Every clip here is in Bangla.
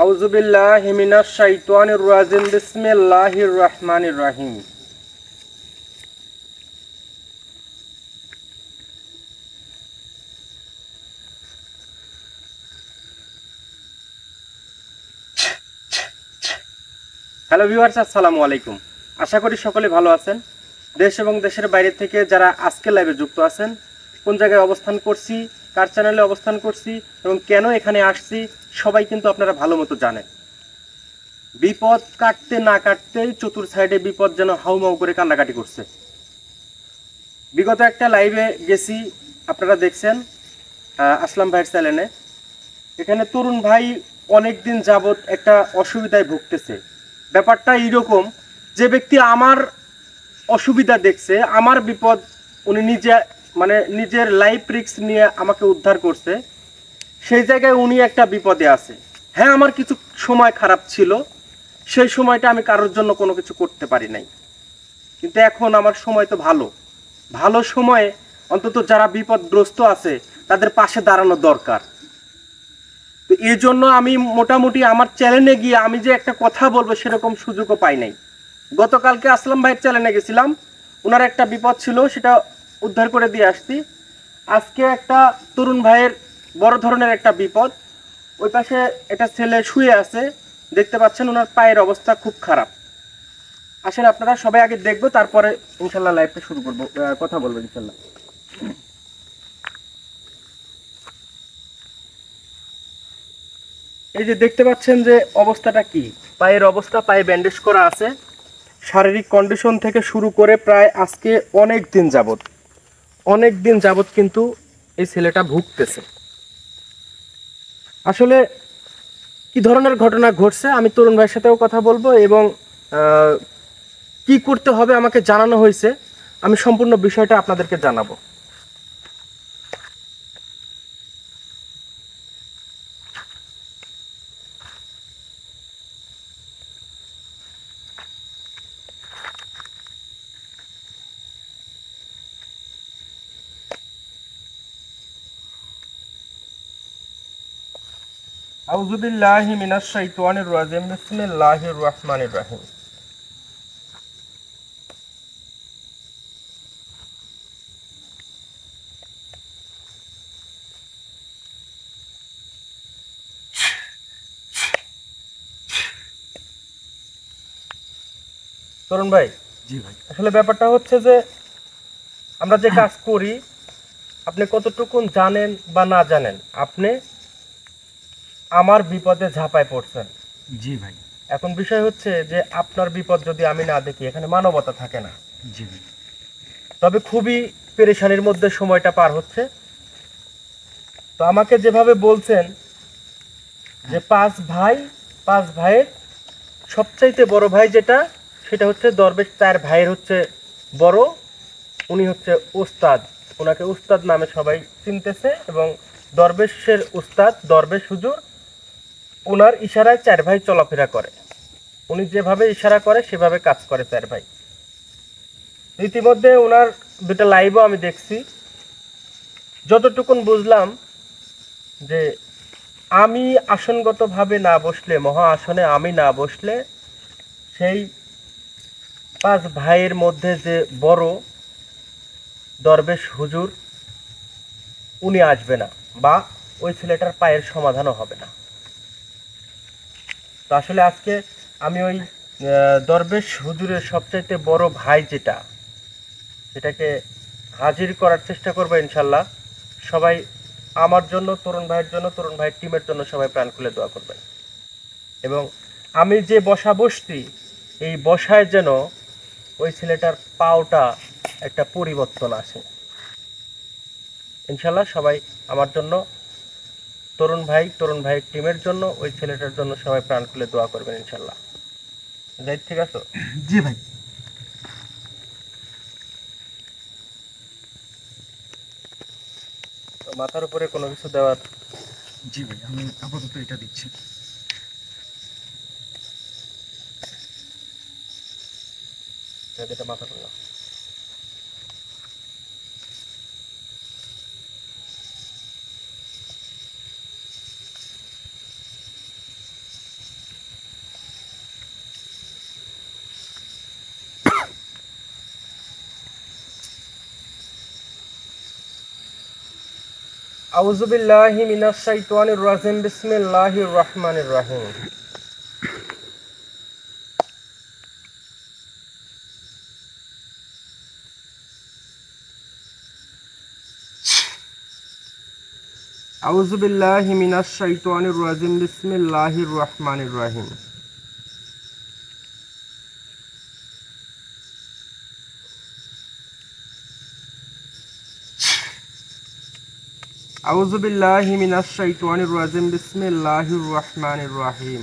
আউযুবিল্লাহি মিনাশ শাইতানির রাজিম বিসমিল্লাহির রহমানির রহিম। হ্যালো ভিউয়ার্স, আসসালামু আলাইকুম। আশা করি সকলে ভালো আছেন। দেশ এবং দেশের বাইরে থেকে যারা আজকে লাইভে যুক্ত আছেন, কোন জায়গায় অবস্থান করছি, কার চ্যানেলে অবস্থান করছি এবং কেন এখানে আসছি, সবাই কিন্তু আপনারা ভালো মতো জানেন। বিপদ কাটতে না কাটতেই চতুর সাইডে বিপদ যেন হাউমাউ করে কান্নাকাটি করছে। বিগত একটা লাইভে গেছি, আপনারা দেখছেন আসলাম ভাইয়ের চ্যানেলে। এখানে তরুণ ভাই অনেক দিন যাবৎ একটা অসুবিধায় ভুগতেছে। ব্যাপারটা এইরকম, যে ব্যক্তি আমার অসুবিধা দেখছে, আমার বিপদ উনি নিজে নিজের লাইফ রিস্ক নিয়ে আমাকে উদ্ধার করছে, সেই জায়গায় উনি একটা বিপদে আছে। হ্যাঁ, আমার কিছু সময় খারাপ ছিল, সেই সময়টা আমি কারোর জন্য কোনো কিছু করতে পারি নাই, কিন্তু এখন আমার সময় তো ভালো। ভালো সময়ে অন্তত যারা বিপদগ্রস্ত আছে তাদের পাশে দাঁড়ানো দরকার। তো এই জন্য আমি মোটামুটি আমার চ্যানেলে গিয়ে আমি যে একটা কথা বলবো সেরকম সুযোগও পাই নাই। গতকালকে আসলাম ভাইয়ের চ্যানেলে গেছিলাম, ওনার একটা বিপদ ছিল, সেটা উদ্ধার করে দিয়ে আসছি। আজকে একটা তরুণ ভাইয়ের বড় ধরনের একটা বিপদ। ওই পাশে একটা ছেলে শুয়ে আছে, দেখতে পাচ্ছেন ওনার পায়ের অবস্থা খুব খারাপ। আসলে আপনারা সবাই আগে দেখবো, তারপরে ইনশাল্লাহ লাইভটা শুরু করবো, কথা বলবো ইনশাল্লাহ। এই যে দেখতে পাচ্ছেন যে অবস্থাটা কি, পায়ের অবস্থা, পায়ে ব্যান্ডেজ করা আছে। শারীরিক কন্ডিশন থেকে শুরু করে প্রায় আজকে অনেক দিন যাবত কিন্তু এই ছেলেটা ভুগতেছে। আসলে কি ধরনের ঘটনা ঘটছে আমি তরুণ ভাইয়ের সাথেও কথা বলবো, এবং কি করতে হবে আমাকে জানানো হয়েছে, আমি সম্পূর্ণ বিষয়টা আপনাদেরকে জানাবো। আউযুবিল্লাহি মিনাশ শাইতানির রাজিম বিসমিল্লাহির রহমানির রহিম। তরুণ ভাই, জি ভাই। আসলে ব্যাপারটা হচ্ছে যে আমরা যে কাজ করি, আপনি কতটুকুন জানেন বা না জানেন, আপনি আমার বিপদে ঝাঁপায় পড়ছেন। জি ভাই। এখন বিষয় হচ্ছে যে আপনার বিপদ যদি আমি না দেখি, এখানে মানবতা থাকে না। জি ভাই। তবে খুবই পেরেশানির মধ্যে সময়টা পার হচ্ছে। তো আমাকে যেভাবে বলছেন যে পাঁচ ভাইয়ের সবচাইতে বড় ভাই যেটা, সেটা হচ্ছে দরবেশ। চার ভাইয়ের হচ্ছে বড়, উনি হচ্ছে উস্তাদ, ওনাকে উস্তাদ নামে সবাই চিনতেছে, এবং দরবেশের উস্তাদ দরবেশ হুজুর, ওনার ইশারায় চার ভাই চলাফেরা করে। উনি যেভাবে ইশারা করে সেভাবে কাজ করে চার ভাই। ইতিমধ্যে ওনার দুটা লাইভও আমি দেখছি। যতটুকুন বুঝলাম যে আমি আসনগতভাবে না বসলে, মহা আসনে আমি না বসলে, সেই পাঁচ ভাইয়ের মধ্যে যে বড় দরবেশ হুজুর, উনি আসবে না, বা ওই ছেলেটার পায়ের সমাধানও হবে না। তো আসলে আজকে আমি ওই দরবেশ হুজুরের সবচাইতে বড় ভাই যেটা, সেটাকে হাজির করার চেষ্টা করবো ইনশাল্লাহ। সবাই আমার জন্য, তরুণ ভাইয়ের জন্য, তরুণ ভাইয়ের টিমের জন্য সবাই প্রাণ খুলে দোয়া করবেন। এবং আমি যে বসা বসছি, এই বসায় যেন ওই ছেলেটার পাওটা একটা পরিবর্তন আসে ইনশাল্লাহ। সবাই আমার জন্য, তরুণ ভাইয়ের টিমের জন্য, ওই ছেলেটার জন্য সবাই প্রাণ খুলে দোয়া করবেন ইনশাল্লাহ। যাই, ঠিক আছে? জি ভাই। তো মাথার উপরে কোনো কিছু দেওয়ার, জি ভাই, আমি আপাতত এটা দিচ্ছি। যেটা মাথা করলাম। আউযু বিল্লাহি মিনাশ শাইতানির রাজিম বিসমিল্লাহির রহমানির রহিম। আউযু বিল্লাহি মিনাশ শাইতানির রাজিম বিসমিল্লাহির রহমানির রহিম। আউযু বিল্লাহি মিনাশ শাইতানির রাজিম বিসমিল্লাহির রহমানির রহিম।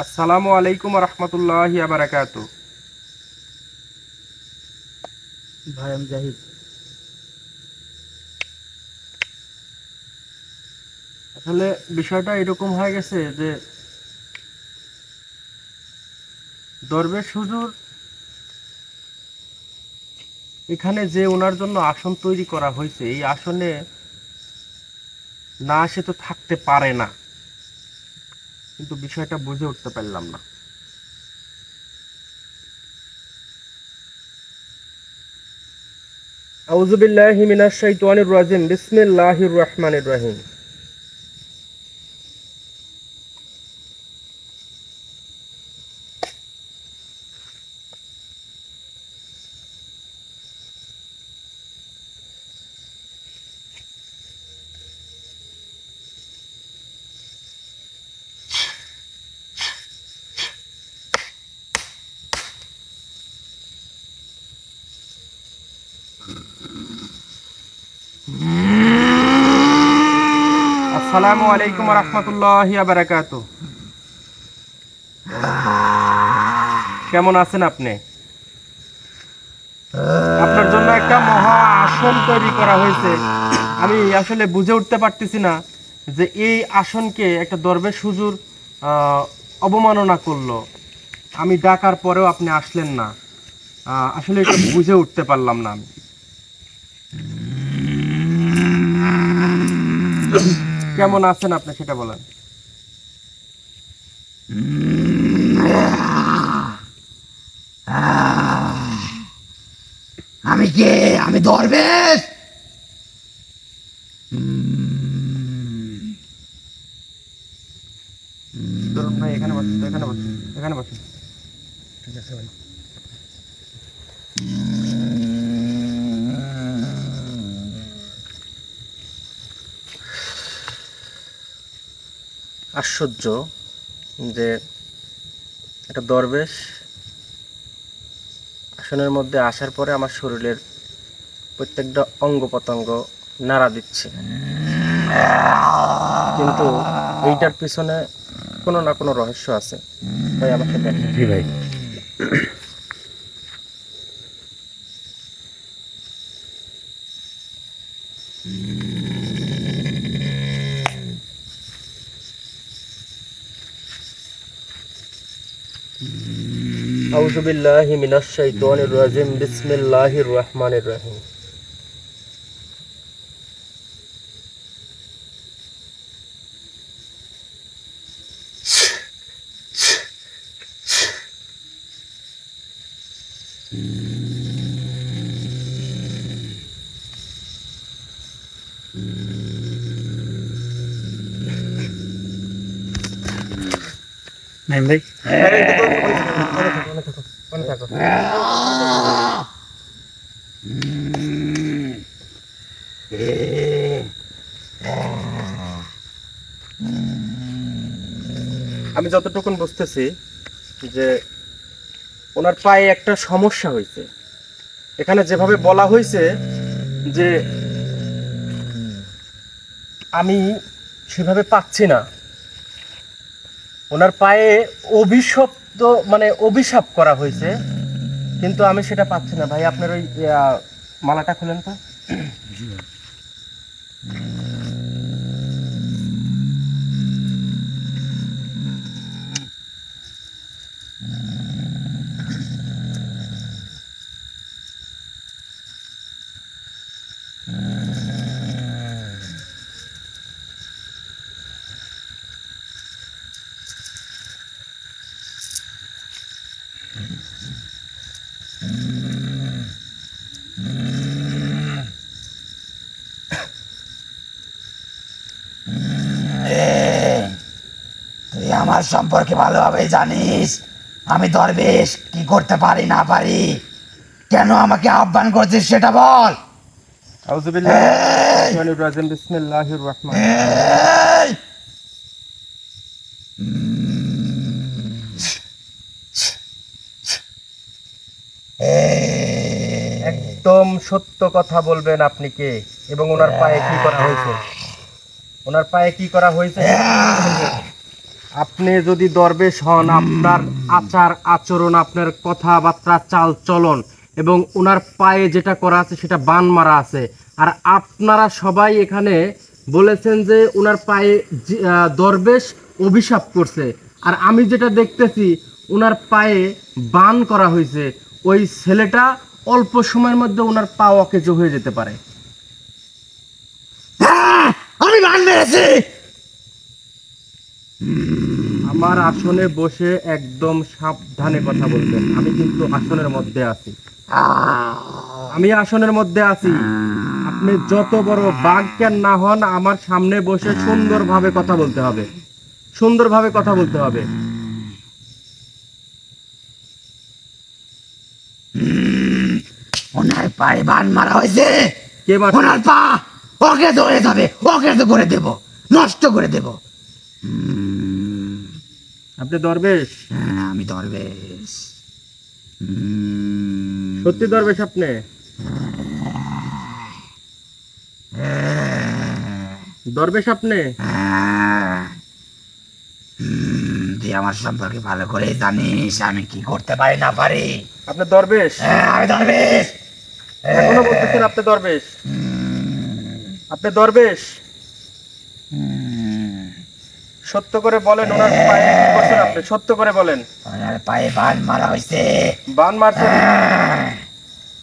আসসালামু আলাইকুম ওয়া রাহমাতুল্লাহি ওয়া বারাকাতুহু। ভাই আমি জাহিদ। আসলে বিষয়টা এরকম হয়ে গেছে যে দরবেশ হুজুর এখানে যে ওনার জন্য আসন তৈরি করা হয়েছে, এই আসনে না সে তো থাকতে পারে না, কিন্তু বিষয়টা বুঝে উঠতে পারলাম না। আউযু বিল্লাহি মিনাশ শাইতানির রাজিম বিসমিল্লাহির রহমানির রহিম। আসসালামু আলাইকুম ওয়া রাহমাতুল্লাহি ওয়া বারাকাতুহু। কেমন আছেন আপনি? আপনার জন্য একটা মহা আসন তৈরি করা হয়েছে। আমি আসলে বুঝে উঠতে পারতেছি না যে এই আসনকে একটা দরবেশ হুজুর অবমাননা করলো। আমি ডাকার পরেও আপনি আসলেন না। আসলে এটা বুঝে উঠতে পারলাম না আমি। কেমন আছেন আপনি সেটা বলেন। আমি কে? আমি দরবেশ। ধরুন ভাই, এখানে বসুন, এখানে বসুন, এখানে বসুন। ঠিক আছে ভাই। আশ্চর্য যে একটা দরবেশ আসনের মধ্যে আসার পরে আমার শরীরের প্রত্যেকটা অঙ্গ প্রত্যঙ্গ নাড়া দিচ্ছে, কিন্তু এইটার পিছনে কোনো না কোনো রহস্য আছে। ভাই আমাকে দেখেন। জি ভাই। আউযু বিল্লাহি মিনাশ শাইতানির রাজিম বিসমিল্লাহির রহমানির রহিম। নাইম ভাই। আমি যতটুকুন বুঝতেছি যে ওনার পায়ে একটা সমস্যা হয়েছে। এখানে যেভাবে বলা হয়েছে যে আমি সেভাবে পাচ্ছি না। ওনার পায়ে অভিশপ্ত মানে অভিশাপ করা হয়েছে, কিন্তু আমি সেটা পাচ্ছি না। ভাই আপনার ওই মালাটা খুলেন তো। জি ভাই। আমার সম্পর্কে ভালোভাবে জানিস আমি দরবেশ কি করতে পারি না পারি কেন আমাকে আহ্বান করছিস সেটা বল আউযুবিল্লাহি মিনাশ শাইতানির রাজিম বিসমিল্লাহির রহমানির এই! একদম সত্য কথা বলবেন আপনি কে এবং ওনার পায়ে কি করা হয়েছে ওনার পায়ে কি করা হয়েছে আপনি যদি দরবেশ হন আপনার আচার আচরণ আপনার কথাবার্তা চাল চলন এবং ওনার পায়ে যেটা করা আছে সেটা বান মারা আছে আর আপনারা সবাই এখানে বলেছেন যে ওনার পায়ে দরবেশ অভিশাপ করছে আর আমি যেটা দেখতেছি ওনার পায়ে বান করা হয়েছে ওই ছেলেটা অল্প সময়ের মধ্যে ওনার পা অকেজো হয়ে যেতে পারে আমি বান মেরেছি আমার আসনে বসে একদম সাবধানে কথা বলবেন আমি কিন্তু আসনের মধ্যে আছি আমি আসনের মধ্যে আছি আপনি যত বড় বাঘ না হন আমার সামনে বসে সুন্দরভাবে কথা বলতে হবে সুন্দরভাবে কথা বলতে হবে ওনার পায়ে বান মারা হয়েছে কে মারছে? ওনার পা অকেজো হয়ে যাবে অকেজো করে দেব নষ্ট করে দেব আপনি দরবেশ হ্যাঁ আমি দরবেশ সত্যি দরবেশ আপনি দরবেশ আপনি তুই আমার সম্পর্কে ভালো করে জানিস আমি কি করতে পারি না পারি আপনি দরবেশ আমি দরবেশ এখনো বলতেছেন আপনি দরবেশ আপনি দরবেশ সত্য করে বলেন ওনার পায়ে কি করছেন আপনি সত্য করে বলেন ওনার পায়ে বান মারা হয়েছে বান মারছেন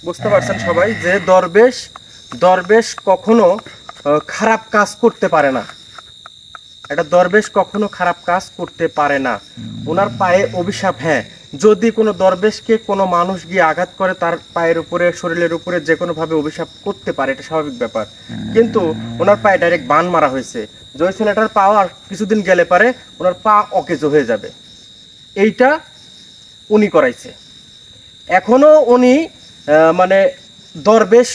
বুঝতে পারছেন সবাই যে দরবেশ দরবেশ কখনো খারাপ কাজ করতে পারে না এটা দরবেশ কখনো খারাপ কাজ করতে পারে না ওনার পায়ে অভিশাপ হ্যাঁ যদি কোনো দরবেশকে কোনো মানুষ গিয়ে আঘাত করে তার পায়ের উপরে শরীরের উপরে যে কোনো ভাবে অভিশাপ করতে পারে এটা স্বাভাবিক ব্যাপার কিন্তু ওনার পায়ে ডাইরেক্ট বান মারা হয়েছে যে ওই ছেলেটার পা আর কিছুদিন গেলে পারে ওনার পা অকেজো হয়ে যাবে এইটা উনি করাইছে এখনো উনি মানে দরবেশ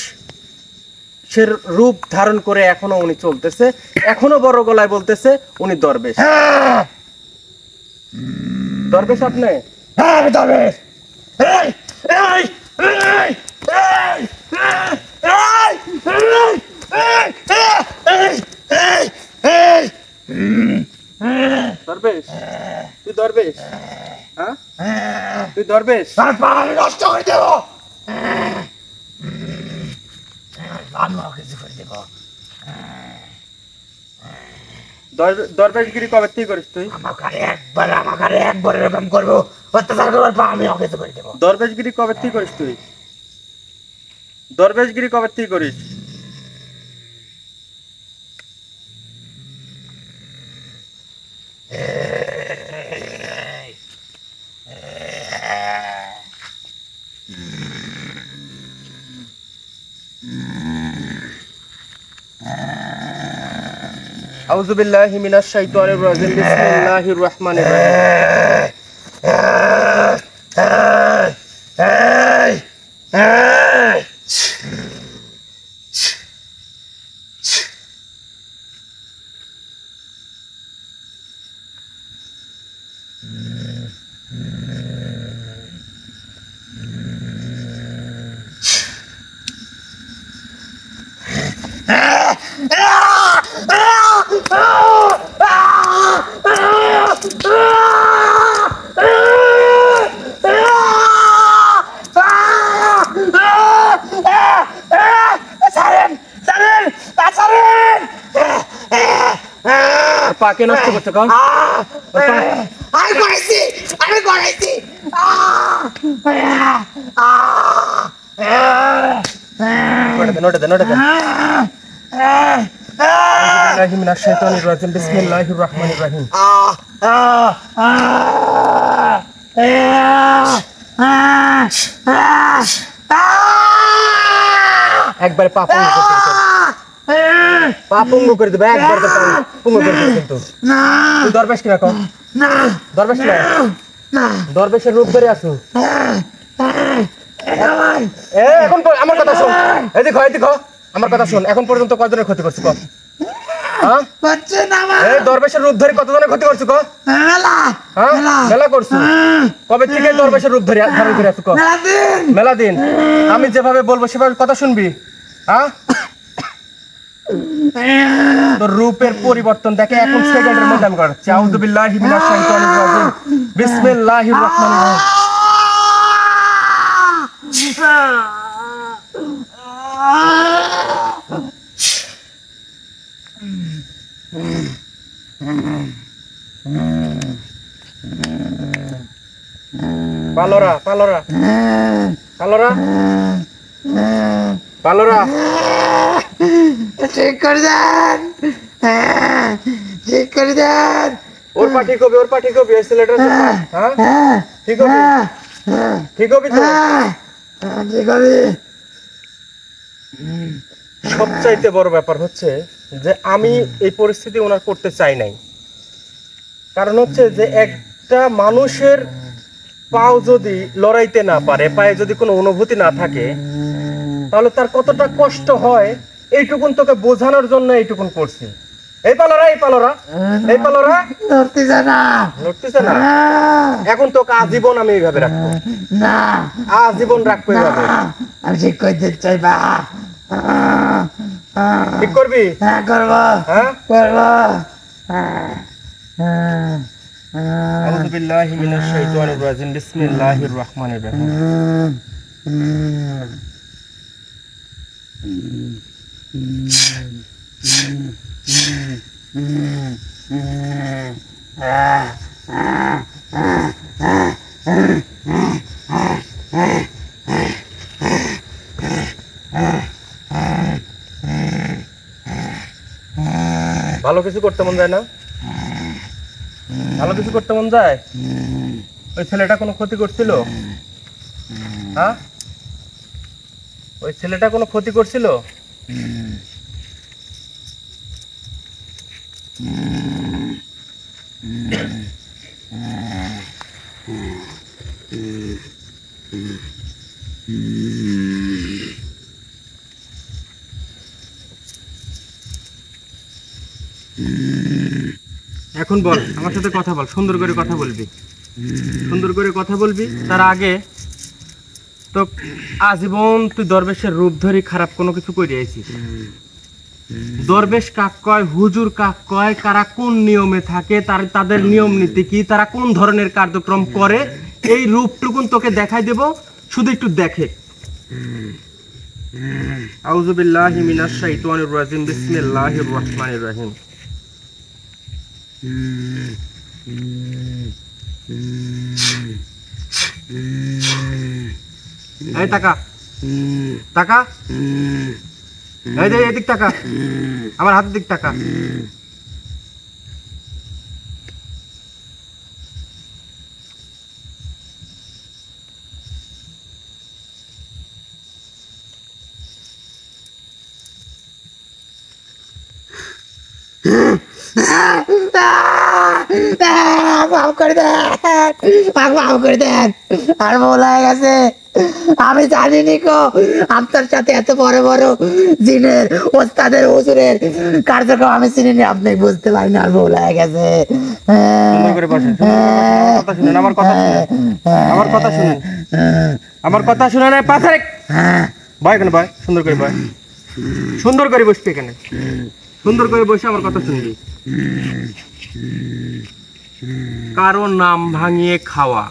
সের রূপ ধারণ করে এখনো উনি চলতেছে এখনো বড় গলায় বলতেছে উনি দরবেশ দরবেশ আপনি আমি দরবেশ এই এই এই এই এই এই দরবেশ তুই দরবেশ হ্যাঁ তুই দরবেশ তার পা আমি নষ্ট করে দেব আমি কিছু করে দেব দরবেশগিরি কবে থেকে করিস তুই আমাকে একবার এরকম করবো অত্যাচার করবার পা আমি কিছু করে দেব দরবেশগিরি কবে থেকে করিস তুই দরবেশগিরি কবে থেকে করিস আউযু বিল্লাহি মিনাশ শাইতানির রাজিম বিসমিল্লাহির রহমানির রহিম পাকে নষ্ট করছো কারণ আমি করেছি নোটে দে বিসমিল্লাহি মিনাশ শাইতানির রাজিম বিসমিল্লাহির রহমানির রহিম একবারে পাপ করতে পা পঙ্গু করে দেবে একবার তো পঙ্গু করে দেবে কিন্তু না তুই দরবেশ কিনা কম না দরবেশ কিনা না দরবেশের রূপ ধরে আসু এখন আমার কথা শোন এদিকে আমার কথা শোন এখন পর্যন্ত কতজনের ক্ষতি করছিস কম হ্যাঁ বাচ্চা না আমার এই দরবেশের রূপ ধরে কতজনের ক্ষতি করছিস কম মেলা হ্যাঁ মেলা করছিস কবে থেকে দরবেশের রূপ ধরে ধারণ করে আসু কম মেলা দিন মেলা দিন আমি যেভাবে বলবো সেভাবে কথা শুনবি হ্যাঁ তোর রূপের পরিবর্তন দেখে এখন সেকেন্ডের মধ্যে আমি করাচ্ছি আউযু বিল্লাহি মিনাশ শাইতানির রাজিম বিসমিল্লাহির রহমানির রহিম পালোরা পালোরা পালোরা পালোরা ঠিক করে দেন ঠিক করে দেন ওর পা ঠিক হবে এই ছেলেটার হ্যাঁ ঠিক হবে ঠিক হবে তো ঠিক হবে সবচাইতে বড় ব্যাপার হচ্ছে যে আমি এই পরিস্থিতি ওনার করতে চাই নাই কারণ হচ্ছে যে একটা মানুষের পাও যদি লড়াইতে না পারে পায়ে যদি কোনো অনুভূতি না থাকে তাহলে তার কতটা কষ্ট হয় এইটুকুন তোকে বোঝানোর জন্য এইটুকুন করছি এই পালোরা নড়তেছে না লড়তেছে না এখন তোকে আজীবন আমি এইভাবে রাখবো না আজীবন রাখবো এইভাবে আমি ঠিক করে দিতে চাই বা ঠিক করবি হ্যাঁ করবো হ্যাঁ করবো আউযু বিল্লাহি মিনাশ শাইতানির রাজিম বিসমিল্লাহির রহমানির রহিম ভালো কিছু করতে মন যায় না ভালো কিছু করতে মন যায় ওই ছেলেটা কোনো ক্ষতি করছিল হ্যাঁ ওই ছেলেটা কোনো ক্ষতি করছিল এখন বল আমার সাথে কথা বল সুন্দর করে কথা বলবি তার আগে তো আজীবন তুই দরবেশের রূপ ধরে খারাপ কোনো কিছু করে আইছিস দরবেশ কাক কয় হুজুর কাক কয় কারা কোন নিয়মে থাকে তাদের নিয়ম নীতি কি তারা কোন ধরনের কার্যক্রম করে এই রূপটুকুন তোকে দেখাই দেব শুধু একটু দেখে আউযু বিল্লাহি মিনাশ শাইতানির রাজিম বিসমিল্লাহির রহমানির রহিম এই টাকা টাকা এই যে এদিক টাকা আমার হাতের দিক টাকা মাফ করে দেন আর ভুল হয়ে গেছে আমি জানিনি কো আপনার সাথে এত বড় বড় জিনের ওস্তাদের হুজুরের কার্যক্রম আমি চিনিনি আপনি বুঝতে পারিনি আর ভুল হয়ে গেছে সুন্দর করে বসেন কথা শুনেন আমার কথা শুনেন এই পাশে বয় কেন বয় সুন্দর করে বসবি এখানে সুন্দর করে বসে আমার কথা শুনবি কারো নাম ভাঙিয়ে খাওয়া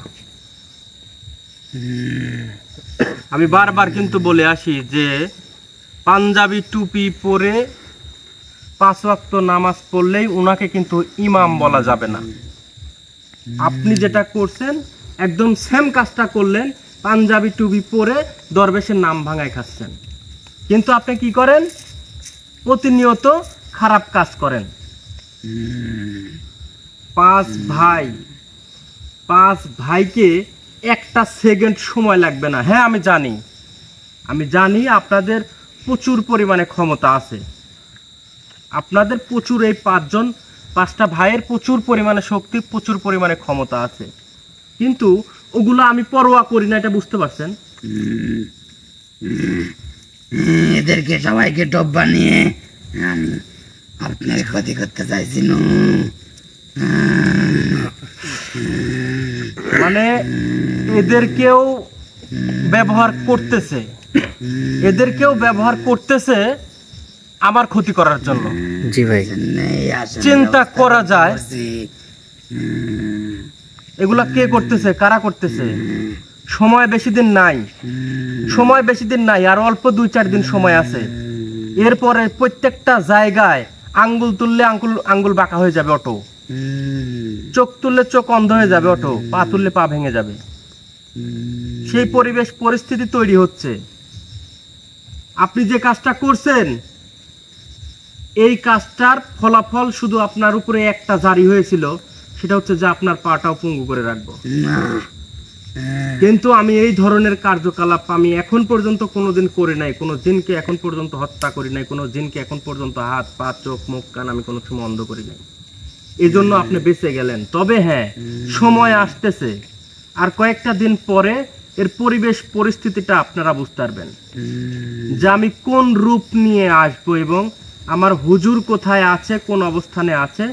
আমি বারবার কিন্তু বলে আসি যে পাঞ্জাবি টুপি পরে 5 ওয়াক্ত নামাজ পড়লেই উনাকে কিন্তু ইমাম বলা যাবে না আপনি যেটা করছেন একদম সেম কাজটা করলেন পাঞ্জাবি টুপি পরে দরবেশের নাম ভাঙায় খাচ্ছেন কিন্তু আপনি কি করেন প্রতিনিয়ত খারাপ কাজ করেন 5 ভাইকে একটা সেকেন্ড সময় লাগবে না হ্যাঁ আমি জানি আপনাদের প্রচুর পরিমাণে ক্ষমতা আছে আপনাদের প্রচুর এই পাঁচটা ভাইয়ের প্রচুর পরিমাণে শক্তি, প্রচুর পরিমাণে ক্ষমতা আছে, কিন্তু ওগুলো আমি পরোয়া করি না, এটা বুঝতে পারছেন? এদেরকে সবাইকে টপ বানিয়ে আমি আপনার ক্ষতি করতে চাইছি না। মানে এদেরকেও ব্যবহার করতেছে আমার ক্ষতি করার জন্য। জি ভাই, চিন্তা করা যায় এগুলা কে করতেছে, কারা করতেছে। সময় বেশি দিন নাই, আর অল্প 2-4 দিন সময় আছে। এরপরে প্রত্যেকটা জায়গায় আঙ্গুল তুললে আঙ্গুল বাঁকা হয়ে যাবে অটো, চোখ তুললে চোখ অন্ধ হয়ে যাবে অটো, পা তুললে পা ভেঙে যাবে। সেই পরিস্থিতি তৈরি হচ্ছে। আপনি যে কাজটা করছেন, এই কাজটার ফলাফল শুধু আপনার উপরে একটা জারি হয়েছিল, সেটা হচ্ছে যে আপনার পাটাও পঙ্গু করে রাখবো। কিন্তু আমি এই ধরনের কার্যকলাপ আমি এখন পর্যন্ত কোনোদিন করি নাই, কোনো জিনকে এখন পর্যন্ত হত্যা করি নাই, কোনো জিনকে এখন পর্যন্ত হাত পা চোখ মুখ কান আমি কোনো সময় অন্ধ করি নাই। এই জন্য আপনি বেঁচে গেলেন। তবে হ্যাঁ, সময় আসতেছে, আর কয়েকটা দিন পরে এর পরিস্থিতিটা আপনারা বুঝতে পারবেন যে আমি কোন রূপ নিয়ে আসবো এবং আমার হুজুর কোথায় আছে, কোন অবস্থানে আছে।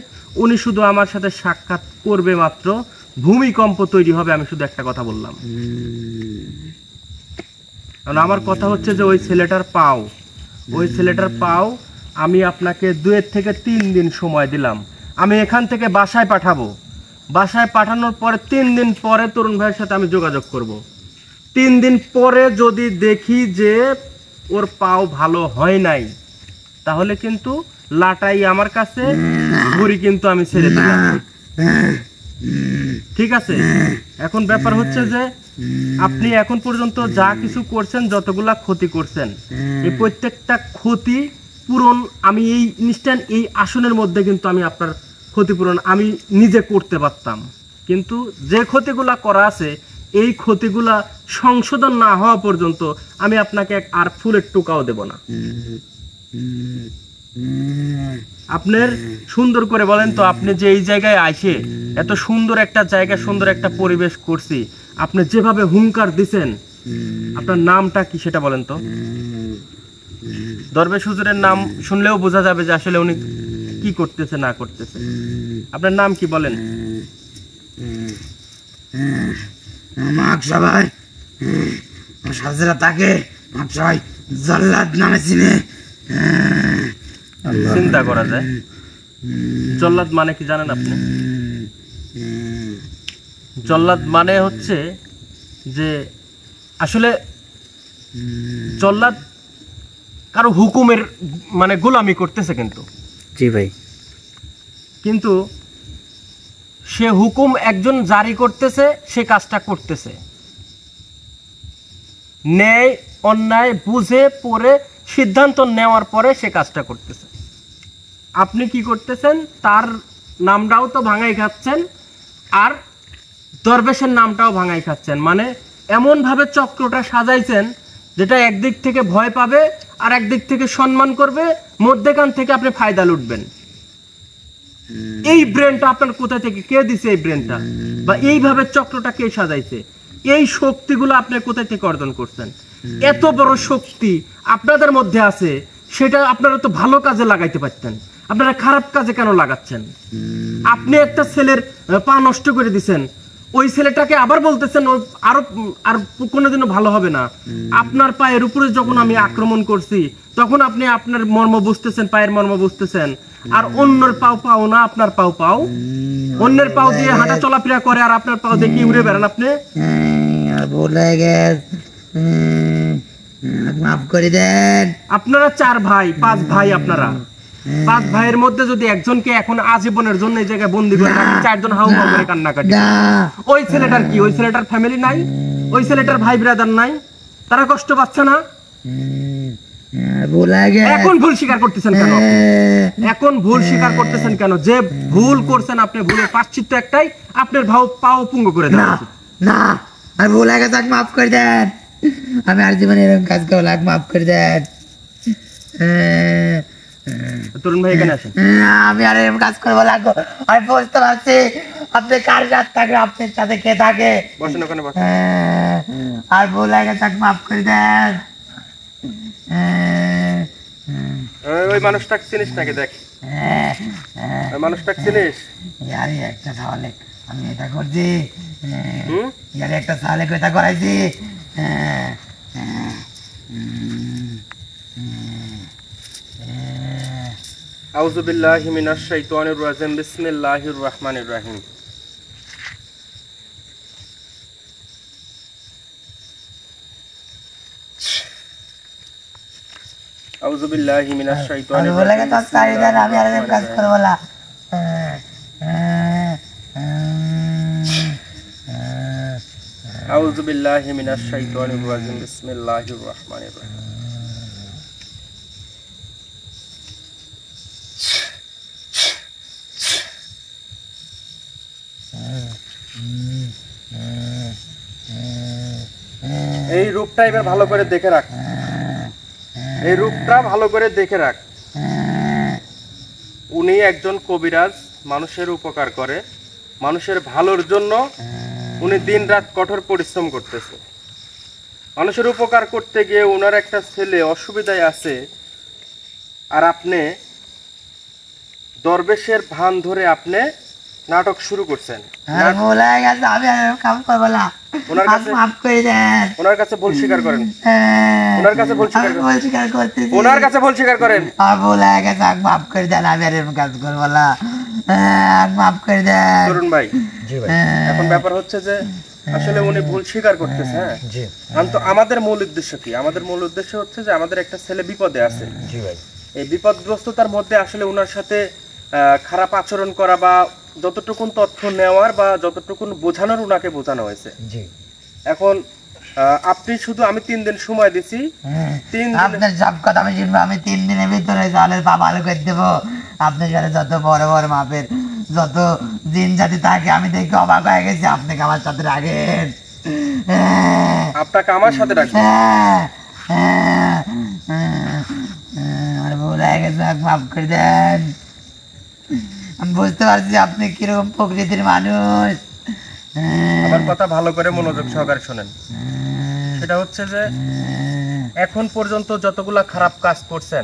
উনি শুধু আমার সাথে সাক্ষাৎ করবে মাত্র, ভূমিকম্প তৈরি হবে। আমি শুধু একটা কথা বললাম, কারণ আমার কথা হচ্ছে যে ওই ছেলেটার পাও আমি আপনাকে 2 থেকে 3 দিন সময় দিলাম। আমি এখান থেকে বাসায় পাঠাবো। বাসায় পাঠানোর পরে 3 দিন পরে তরুণ ভাইয়ের সাথে আমি যোগাযোগ করব। 3 দিন পরে যদি দেখি যে ওর পাও ভালো হয় নাই, তাহলে কিন্তু লাটাই আমার কাছে, ঘুড়ি কিন্তু আমি ছেড়ে দিলাম। ঠিক আছে? এখন ব্যাপার হচ্ছে যে আপনি এখন পর্যন্ত যা কিছু করছেন, যতগুলা ক্ষতি করছেন, এই প্রত্যেকটা ক্ষতি পূরণ আমি এই ইনস্ট্যান্ট এই আসনের মধ্যে কিন্তু আমি আপনার ক্ষতিপূরণ আমি নিজে করতে পারতাম। কিন্তু যে ক্ষতিগুলা করা আছে, এই ক্ষতিগুলা সংশোধন না হওয়া পর্যন্ত আমি আপনাকে আর ফুলের টুকাও দেব না। আপনার সুন্দর করে বলেন তো, আপনি যে এই জায়গায় আসে এত সুন্দর একটা জায়গা, সুন্দর একটা পরিবেশ করছি, আপনি যেভাবে হুঙ্কার দিছেন, আপনার নামটা কি সেটা বলেন তো। দরবেশ হুজুরের নাম শুনলেও বোঝা যাবে যে আসলে উনি কি করতেছে না করতেছে। আপনার নাম কি বলেন? সবাই তাকে সবাই জল্লাদ নামে চিনে। চিন্তা করা যায়, জল্লাদ মানে কি জানেন আপনি? জল্লাদ মানে হচ্ছে যে আসলে জল্লাদ কারো হুকুমের মানে গোলামি করতেছে, জি ভাই, কিন্তু সে হুকুম একজন জারি করতেছে, সে কাজটা করতেছে ন্যায় অন্যায় বুঝে পড়ে সিদ্ধান্ত নেওয়ার পরে সে কাজটা করতেছে। আপনি কি করতেছেন? তার নামটাও তো ভাঙাই খাচ্ছেন, আর দরবেশের নামটাও ভাঙাই খাচ্ছেন। মানে এমন ভাবে চক্রটা সাজাইছেন যেটা একদিক থেকে ভয় পাবে আর একদিক থেকে সম্মান করবে, মধ্যেখান থেকে আপনি ফায়দা লুটবেন। এই ব্রেনটা আপনার কোথা থেকে কে দিছে? এই ব্রেনটা বা এইভাবে চক্রটা কে সাজাইছে? এই শক্তিগুলো আপনি কোথা থেকে অর্জন করছেন? এত বড় শক্তি আপনাদের মধ্যে আছে, সেটা আপনারা তো ভালো কাজে লাগাইতে পারতেন, আপনারা খারাপ কাজে কেন লাগাচ্ছেন? আপনি একটা ছেলের পা নষ্ট করে দিচ্ছেন, ওই ছেলেটাকে আবার বলতেছেন আর কোনোদিনও ভালো হবে না। আপনার পায়ের উপরে যখন আমি আক্রমণ করছি, তখন আপনি আপনার মর্ম বুঝতেছেন, পায়ের মর্ম বুঝতেছেন, আর অন্যের পাও না, আপনার পাও অন্যের পাও দিয়ে হাঁটা চলাফেরা করে, আর আপনার পাও দিয়ে কি উড়ে বেড়ান আপনি? বলে গেছে, মাফ করে দেন। আপনারা 4 ভাই 5 ভাই, আপনারা 5 ভাইয়ের মধ্যে যদি একজনকে এখন আজীবনের জন্য এই জায়গায় বন্দি করে রাখেন, 4 জন হাউ হাউ করে কান্নাকাটি, ওই ছেলেটার কি? ওই ছেলেটার ফ্যামিলি নাই? ওই ছেলেটার ভাই ব্রাদার নাই? তারা কষ্ট পাচ্ছে না? এখন ভুল স্বীকার করতেছেন কেন? এখন ভুল স্বীকার করতেছেন কেন? যে ভুল করছেন আপনি, ভুলের প্রায়শ্চিত্ত একটাই, আপনার পাও পুঙ্গ করে দেন। না, আমি ভুল হয়ে গেছে, মাফ করে দেন। আমি আর জীবনে এরকম কাজ করবো, মাফ করে দেন। তরুণ ভাই এখানে আসেন। আমি আর এরকম কাজ করবো লাগবো, আমি বুঝতে পারছি আপনি কার সাথে থাকে, আপনার সাথে কে থাকে। বসেন ওখানে বসেন। আর ভুল হয়ে গেছে, মাফ করে দেন। ওই মানুষটাকে চিনিস নাকি? দেখ, ওই মানুষটাকে চিনিস? ইয়ারি একটা সালে আমি এটা করছি, হুম? ইয়ারি একটা সালে এটা করাইছি। আউযু বিল্লাহি মিনাশ শাইতানির রাজিম, বিসমিল্লাহির রহমানির রহিম। আউযু বিল্লাহি মিনাশ আমি শাইতানির বলে রাজিম, গেছে সাইদার, আমি আর এরকম কাজ করবো না। আউযু বিল্লাহি মিনাশ শাইতানির রাজিম, বিসমিল্লাহির রহমানির রহিম। এই রূপটা এবার ভালো করে দেখে রাখ, এই রূপটা ভালো করে দেখে রাখ। উনি একজন কবিরাজ, মানুষের উপকার করে, মানুষের ভালোর জন্য উনি দিনরাত কঠোর পরিশ্রম করতেছে। মানুষের উপকার করতে গিয়ে ওনার একটা ছেলে অসুবিধায় আছে, আর আপনি দরবেশের ভান ধরে আপনি নাটক শুরু করছেন। আর ভুল হয়ে গেছে, আমি আর এরকম কাজ করবো না। ওনার আপনি কাছে- মাফ করে দেন। ওনার কাছে ভুল স্বীকার করেন, ওনার কাছে ভুল স্বীকার আমি করেন, ভুল স্বীকার করতেছি। ওনার কাছে ভুল স্বীকার করেন। আর ভুল হয়ে গেছে, আমাকে মাফ করে দেন, আমি আর এরকম কাজ করবো না। আমাকে মাফ করে দেন। তরুণ ভাই, এখন ব্যাপার হচ্ছে যে আসলে উনি ভুল স্বীকার করতেছে। হ্যাঁ, তো আমাদের মূল উদ্দেশ্য কি? আমাদের মূল উদ্দেশ্য হচ্ছে যে আমাদের একটা ছেলে বিপদে আছে। এই বিপদগ্রস্ততার মধ্যে আসলে ওনার সাথে খারাপ আচরণ করা বা যতটুকুন তথ্য নেওয়ার বা যতটুকুন বোঝানোর ওনাকে বোঝানো হয়েছে। এখন আপনি শুধু, আমি 3 দিন সময় দিছি, 3 দিন আপনার সব কথা আমি শুনবো। আমি 3 দিনের ভিতরে চালের পা ভালো করে দেবো। আপনার সাথে যত বড় বড় মাপের যত দিন জাতি থাকে, আমি দেখে অবাক হয়ে গেছি। আপনাকে আমার সাথে রাখেন। আপনাকে আমার সাথে রাখবেন। আর ভুল হয়ে গেছে, আমাকে মাফ করে দেন। আমি বুঝতে পারছি আপনি কিরকম প্রকৃতির মানুষ। আমার কথা ভালো করে মনোযোগ সহকারে শোনেন। সেটা হচ্ছে যে এখন পর্যন্ত যতগুলা খারাপ কাজ করছেন,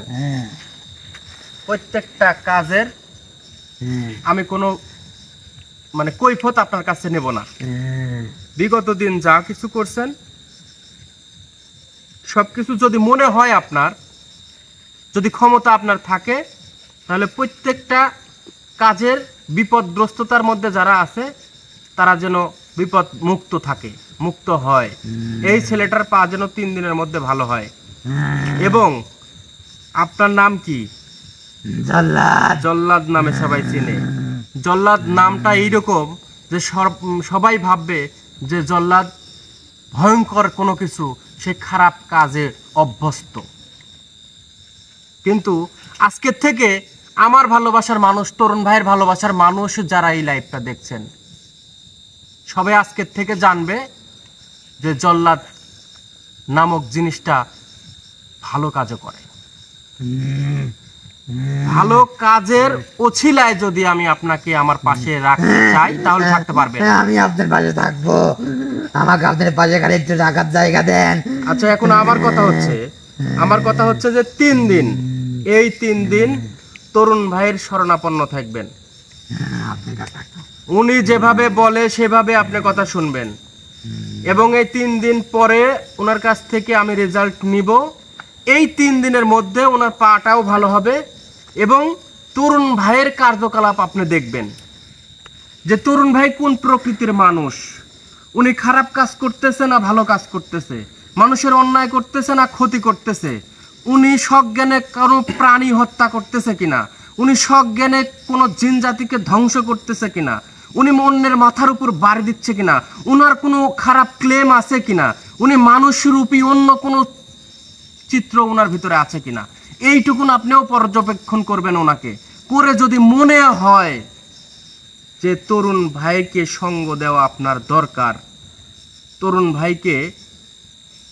প্রত্যেকটা কাজের আমি কোনো মানে কৈফিয়ত আপনার কাছে নেব না। বিগত দিন যা কিছু করছেন সবকিছু যদি মনে হয় আপনার, যদি ক্ষমতা আপনার থাকে, তাহলে প্রত্যেকটা কাজের বিপদগ্রস্ততার মধ্যে যারা আছে তারা যেন বিপদ মুক্ত থাকে, মুক্ত হয়। এই ছেলেটার পা যেন 3 দিনের মধ্যে ভালো হয়। এবং আপনার নাম কি? জল্লাদ। জল্লাদ নামে সবাই চিনে। জল্লাদ নামটা এইরকম যে সবাই ভাববে যে জল্লাদ ভয়ঙ্কর কোনো কিছু, সে খারাপ কাজে অভ্যস্ত। কিন্তু আজকের থেকে আমার ভালোবাসার মানুষ, তরুণ ভাইয়ের ভালোবাসার মানুষ যারা এই লাইভটা দেখছেন, সবাই আজকের থেকে জানবে যে জল্লাদ নামক জিনিসটা ভালো কাজও করে। ভালো কাজের ওছিলায় যদি আমি আপনাকে আমার পাশে রাখতে চাই, তাহলে থাকতে পারবেন। আমি আপনার পাশে থাকবো। আমাকে আপনার পাশে খালি একটু রাখার জায়গা দেন। আচ্ছা, এখন আমার কথা হচ্ছে যে 3 দিন, এই 3 দিন তরুণ ভাইয়ের শরণাপন্ন থাকবেন। আপনার কাছে থাকবো। উনি যেভাবে বলে সেভাবে আপনি কথা শুনবেন। এবং এই 3 দিন পরে ওনার কাছ থেকে আমি রেজাল্ট নিব। এই 3 দিনের মধ্যে ওনার পাটাও ভালো হবে এবং তরুণ ভাইয়ের কার্যকলাপ আপনি দেখবেন যে তরুণ ভাই কোন প্রকৃতির মানুষ। উনি খারাপ কাজ করতেছে না ভালো কাজ করতেছে, মানুষের অন্যায় করতেছে না ক্ষতি করতেছে, উনি সজ্ঞানে কোনো প্রাণী হত্যা করতেছে কিনা, উনি সজ্ঞানে কোনো জিন জাতিকে ধ্বংস করতেছে কিনা, উনি অন্যের মাথার উপর বাড়ি দিচ্ছে কিনা, উনার কোনো খারাপ ক্লেম আছে কিনা, উনি মানুষরূপী অন্য কোনো চিত্র ওনার ভিতরে আছে কিনা, এইটুকুন আপনিও পর্যবেক্ষণ করবেন। ওনাকে করে যদি মনে হয় যে তরুণ ভাইকে সঙ্গ দেওয়া আপনার দরকার, তরুণ ভাইকে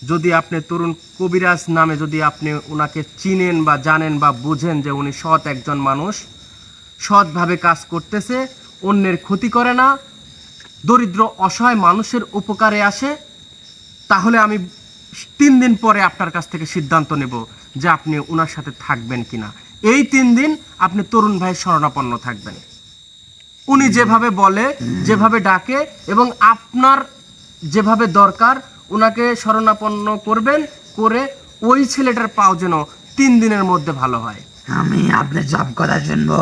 যদি আপনি তরুণ কবিরাজ নামে যদি আপনি ওনাকে চিনেন বা জানেন বা বুঝেন যে উনি সৎ একজন মানুষ, সৎভাবে কাজ করতেছে, অন্যের ক্ষতি করে না, দরিদ্র অসহায় মানুষের উপকারে আসে, তাহলে আমি 3 দিন পরে আপনার কাছ থেকে সিদ্ধান্ত নেব যে আপনি ওনার সাথে থাকবেন কিনা। এই 3 দিন আপনি তরুণ ভাইয়ের শরণাপন্ন থাকবেন। উনি যেভাবে বলে, যেভাবে ডাকে এবং আপনার যেভাবে দরকার ওনাকে শরণাপন্ন করবেন, করে ওই ছেলেটার পাও যেন 3 দিনের মধ্যে ভালো হয়। আমি আপনার সব কথা শুনবো,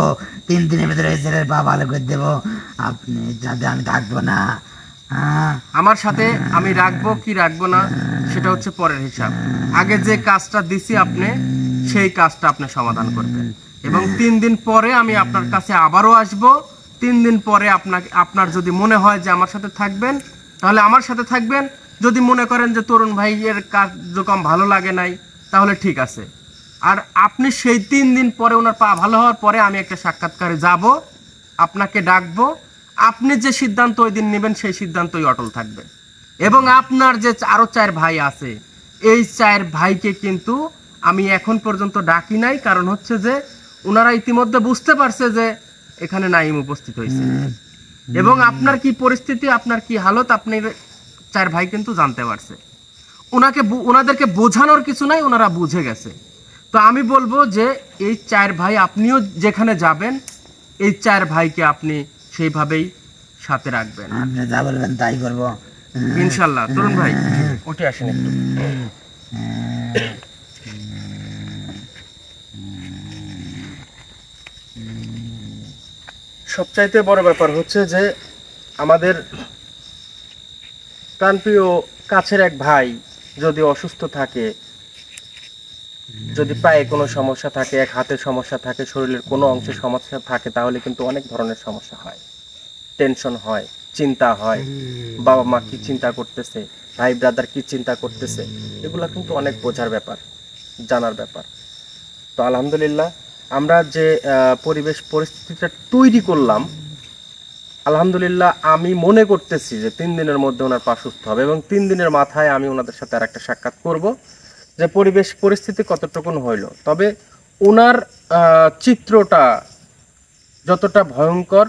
3 দিনের ভিতরে এই ছেলের পা ভালো করে দেবো, আপনি যাতে আমি থাকবো না। হ্যাঁ, আমার সাথে আমি রাখবো কি রাখবো না সেটা হচ্ছে পরের হিসাব। আগে যে কাজটা দিছি আপনি, সেই কাজটা আপনি সমাধান করবেন এবং 3 দিন পরে আমি আপনার কাছে আবারও আসব। 3 দিন পরে আপনার যদি মনে হয় যে আমার সাথে থাকবেন, তাহলে আমার সাথে থাকবেন। যদি মনে করেন যে তরুণ ভাইয়ের কার্যক্রম ভালো লাগে নাই, তাহলে ঠিক আছে। আর আপনি সেই 3 দিন পরে ওনার পা ভালো হওয়ার পরে আমি একটা সাক্ষাৎকারে যাব, আপনাকে ডাকবো। আপনি যে সিদ্ধান্ত ওই দিন নেবেন সেই সিদ্ধান্তই অটল থাকবে। এবং আপনার যে আরো 4 ভাই আছে, এই 4 ভাইকে কিন্তু আমি এখন পর্যন্ত ডাকি নাই, কারণ হচ্ছে যে ওনারা ইতিমধ্যে বুঝতে পারছে যে এখানে নাইম উপস্থিত হয়েছে এবং আপনার কি পরিস্থিতি, আপনার কি হালত, আপনি 4 ভাই কিন্তু জানতে পারছে। ওনাদেরকে বোঝানোর কিছু নাই, ওনারা বুঝে গেছে। তো আমি বলবো যে এই 4 ভাই, আপনিও যেখানে যাবেন এই 4 ভাইকে আপনি সেইভাবেই সাথে রাখবেন আপনি যা বলবেন তাই করবো। ইনশাল্লাহ। তরুণ ভাই উঠে আসেন একটু। সবচাইতে বড় ব্যাপার হচ্ছে যে আমাদের প্রাণপ্রিয় কাছের এক ভাই যদি অসুস্থ থাকে, যদি পায়ে কোনো সমস্যা থাকে, এক হাতের সমস্যা থাকে, শরীরের কোনো অংশে সমস্যা থাকে, তাহলে কিন্তু অনেক ধরনের সমস্যা হয়, টেনশন হয়, চিন্তা হয়। বাবা মা কি চিন্তা করতেছে, ভাই ব্রাদার কি চিন্তা করতেছে, এগুলো কিন্তু অনেক বোঝার ব্যাপার, জানার ব্যাপার। তো আলহামদুলিল্লাহ আমরা যে পরিবেশ পরিস্থিতিটা তৈরি করলাম, আলহামদুলিল্লাহ আমি মনে করতেছি যে 3 দিনের মধ্যে ওনার পা সুস্থ হবে এবং 3 দিনের মাথায় আমি ওনাদের সাথে আর একটা সাক্ষাৎ করব যে পরিবেশ পরিস্থিতি কতটুকুন হইল। তবে ওনার চিত্রটা যতটা ভয়ঙ্কর,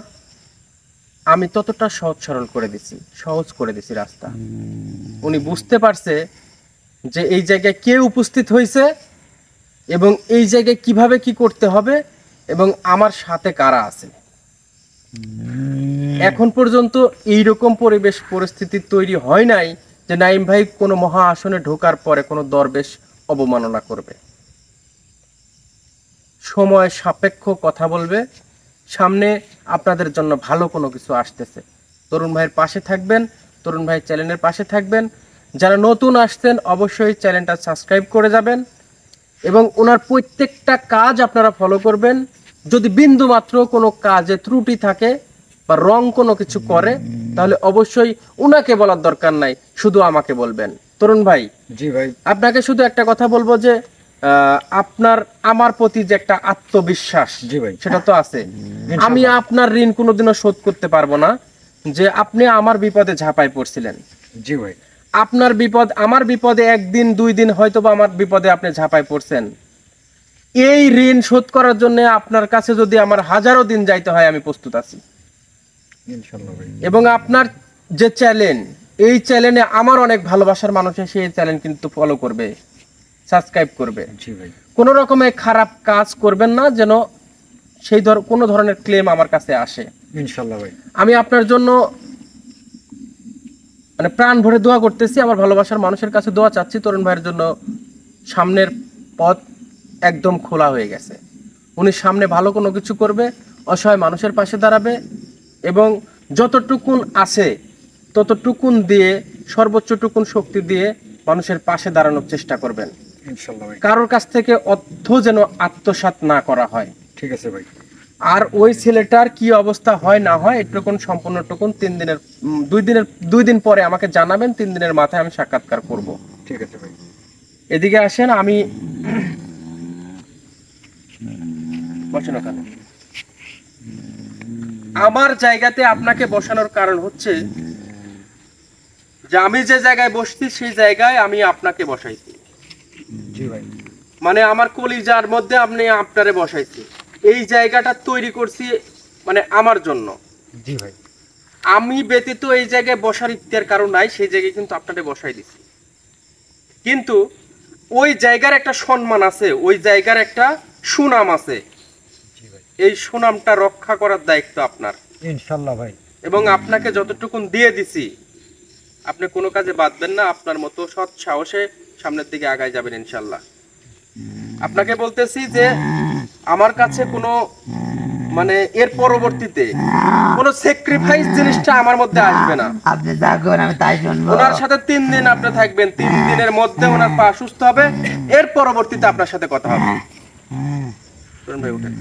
আমি ততটা সহজ সরল করে দিছি, সহজ করে দিছি রাস্তা। উনি বুঝতে পারছে যে এই জায়গায় কে উপস্থিত হয়েছে এবং এই জায়গায় কিভাবে কি করতে হবে এবং আমার সাথে কারা আছে। এখন পর্যন্ত এইরকম পরিবেশ পরিস্থিতি তৈরি হয় নাই যে নাইম ভাই কোনো মহা আসনে ঢোকার পরে কোনো দরবেশ অবমাননা করবে। সময় সাপেক্ষ কথা বলবে, সামনে আপনাদের জন্য ভালো কোনো কিছু আসতেছে। তরুণ ভাইয়ের পাশে থাকবেন, তরুণ ভাইয়ের চ্যানেলের পাশে থাকবেন। যারা নতুন আসছেন অবশ্যই চ্যানেলটা সাবস্ক্রাইব করে যাবেন এবং ওনার প্রত্যেকটা কাজ আপনারা ফলো করবেন। যদি বিন্দু মাত্র কোনো কাজে ত্রুটি থাকে বা রং কোনো কিছু করে, তাহলে অবশ্যই উনাকে বলার দরকার নাই, শুধু আমাকে বলবেন। তরুণ ভাই, জি ভাই। আপনাকে শুধু একটা কথা বলবো যে আপনার আমার প্রতি যে একটা আত্মবিশ্বাস, জি ভাই। সেটা তো আছে। আমি আপনার ঋণ কোনোদিনও শোধ করতে পারবো না। যে আপনি আমার বিপদে ঝাঁপায় পড়ছিলেন, জি ভাই। আপনার বিপদ আমার বিপদে, 1 দিন 2 দিন হয়তো বা আমার বিপদে আপনি ঝাঁপায় পড়ছেন। এই ঋণ শোধ করার জন্য আপনার কাছে যদি আমার হাজারো দিন যাইতে হয়, আমি প্রস্তুত আছি। ইনশাআল্লাহ ভাই। এবং আপনার যে চ্যানেল, এই চ্যানেলে আমার অনেক ভালোবাসার মানুষ এসে এই চ্যানেল কিন্তু ফলো করবে, সাবস্ক্রাইব করবে। জি ভাই। কোনো রকমের খারাপ কাজ করবেন না, যেন সেই কোনো ধরনের ক্লেম আমার কাছে আসে। ইনশাআল্লাহ ভাই। আমি আপনার জন্য মানে প্রাণ ভরে দোয়া করতেছি, আমার ভালোবাসার মানুষের কাছে দোয়া চাচ্ছি। তরুণ ভাইয়ের জন্য সামনের পথ একদম খোলা হয়ে গেছে। উনি সামনে ভালো কোনো কিছু করবে, অসহায় মানুষের পাশে দাঁড়াবে এবং যতটুকুন আছে ততটুকুন দিয়ে, সর্বোচ্চটুকুন শক্তি দিয়ে মানুষের পাশে দাঁড়ানোর চেষ্টা করবেন। ইনশাআল্লাহ ভাই। কারোর কাছ থেকে অর্থ যেন আত্মসাৎ না করা হয়। ঠিক আছে ভাই। আর ওই ছেলেটার কি অবস্থা হয় না হয় এটুকুন সম্পূর্ণটুকুন 2 দিন পরে আমাকে জানাবেন। 3 দিনের মাথায় আমি সাক্ষাৎকার করব। ঠিক আছে ভাই। এদিকে আসেন, আমি বসেন ওখানে। আমার জায়গাতে আপনাকে বসানোর কারণ হচ্ছে যে আমি যে জায়গায় বসছি সেই জায়গায় আমি আপনাকে বসাইছি, জি ভাই। মানে আমার কলিজার মধ্যে আপনি আপনারে বসাইছি। এই জায়গাটা তৈরি করছি মানে আমার জন্য। জি ভাই। আমি ব্যতীত এই জায়গায় বসার ইচ্ছার কারণ নাই, সেই জায়গায় কিন্তু আপনারে বসাই দিছি। কিন্তু ওই জায়গার একটা সম্মান আছে, ওই জায়গার একটা সুনাম আছে। জি ভাই। এই সুনামটা রক্ষা করার দায়িত্ব আপনার। ইনশাল্লাহ ভাই। এবং আপনাকে যতটুকুন দিয়ে দিছি আপনি কোনো কাজে বাদবেন না, আপনার মতো সৎ সাহসে সামনের দিকে আগায় যাবেন ইনশাল্লাহ। আপনাকে বলতেছি যে আমার কাছে কোনো মানে এর পরবর্তীতে কোনো স্যাক্রিফাইস জিনিসটা আমার মধ্যে আসবে না। আপনি থাকুন, আমি তাই শুনবো। ওনার সাথে 3 দিন আপনি থাকবেন, 3 দিনের মধ্যে ওনার পা সুস্থ হবে, এর পরবর্তীতে আপনার সাথে কথা হবে। চলুন ভাই উঠেন।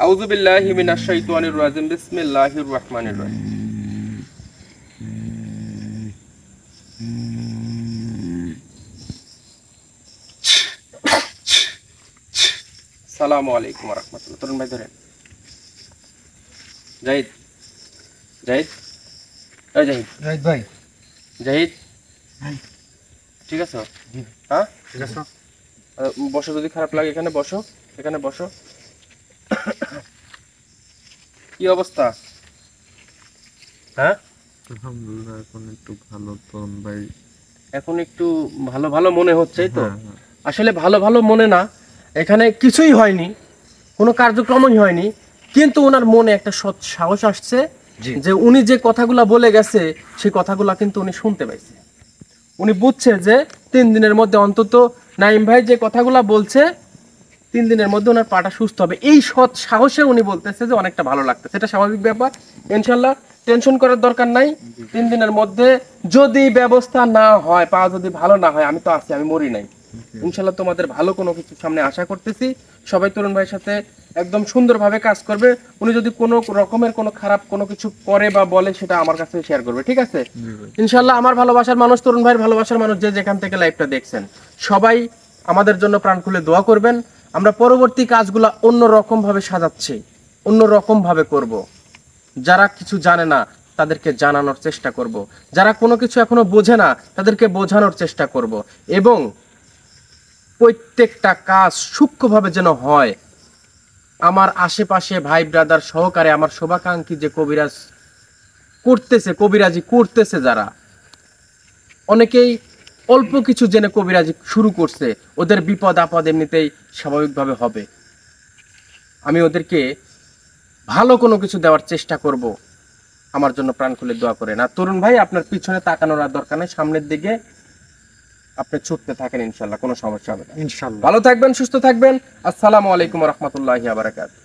আউযু বিল্লাহি মিনাশ শাইতানির রাজিম, বিসমিল্লাহির রহমানির রহিম। আসসালামু আলাইকুম ওয়া রাহমাতুল্লাহ। তরুণ ভাই ধরেন। জাহিদ, জাহিদ, এই জাহিদ, রাইট ভাই। জাহিদ, ঠিক আছে? জি। হ্যাঁ, ঠিক আছে। বসো, যদি খারাপ লাগে এখানে বসো, এখানে বসো। কি অবস্থা? হ্যাঁ, আলহামদুলিল্লাহ এখন একটু ভালো তরুণ ভাই। এখন একটু ভালো ভালো মনে হচ্ছে, এই তো? হ্যাঁ, হ্যাঁ। আসলে ভালো ভালো মনে না, এখানে কিছুই হয়নি, কোনো কার্যক্রমই হয়নি, কিন্তু ওনার মনে একটা সৎ সাহস আসছে জি। যে উনি যে কথাগুলা বলে গেছে সেই কথাগুলা কিন্তু উনি শুনতে পাইছে। উনি বুঝছে যে 3 দিনের মধ্যে অন্তত নাইম ভাই যে কথাগুলা বলছে 3 দিনের মধ্যে ওনার পাটা সুস্থ হবে। এই সৎ সাহসে উনি বলতেছে যে অনেকটা ভালো লাগতেছে, এটা স্বাভাবিক ব্যাপার। ইনশাল্লাহ টেনশন করার দরকার নাই। 3 দিনের মধ্যে যদি ব্যবস্থা না হয়, পা যদি ভালো না হয়, আমি তো আছি, আমি মরি নাই। ইনশাল্লাহ তোমাদের ভালো কোনো কিছু সামনে আশা করতেছি। সবাই তরুণ ভাইয়ের সাথে একদম সুন্দরভাবে কাজ করবে। উনি যদি কোনো রকমের কোনো খারাপ কোনো কিছু করে বা বলে সেটা আমার কাছে শেয়ার করবে, ঠিক আছে? ইনশাল্লাহ আমার ভালোবাসার মানুষ, তরুণ ভাইয়ের ভালোবাসার মানুষ যে যেখান থেকে লাইভটা দেখছেন, সবাই আমাদের জন্য প্রাণ খুলে দোয়া করবেন। আমরা পরবর্তী কাজগুলা অন্য রকম ভাবে সাজাচ্ছি, অন্য রকম ভাবে করব। যারা কিছু জানে না তাদেরকে জানানোর চেষ্টা করব, যারা কোনো কিছু এখনো বোঝে না তাদেরকে বোঝানোর চেষ্টা করব, এবং প্রত্যেকটা কাজ সূক্ষ্মভাবে যেন হয়। আমার আশেপাশে ভাই ব্রাদার সহকারে আমার শুভাকাঙ্ক্ষী যে কবিরাজ করতেছে, কবিরাজি করতেছে যারা, অনেকেই অল্প কিছু জেনে কবিরাজি শুরু করছে, ওদের বিপদ আপদ এমনিতেই স্বাভাবিকভাবে হবে। আমি ওদেরকে ভালো কোনো কিছু দেওয়ার চেষ্টা করব। আমার জন্য প্রাণ খুলে দোয়া করেন। আর তরুণ ভাই আপনার পিছনে তাকানোর আর দরকার নেই, সামনের দিকে আপনি ছুটতে থাকেন, ইনশাল্লাহ কোনো সমস্যা হবে না। ইনশাল্লাহ। ভালো থাকবেন, সুস্থ থাকবেন। আসসালামু আলাইকুম ওয়া রাহমাতুল্লাহি ওয়া বারাকাতুহু।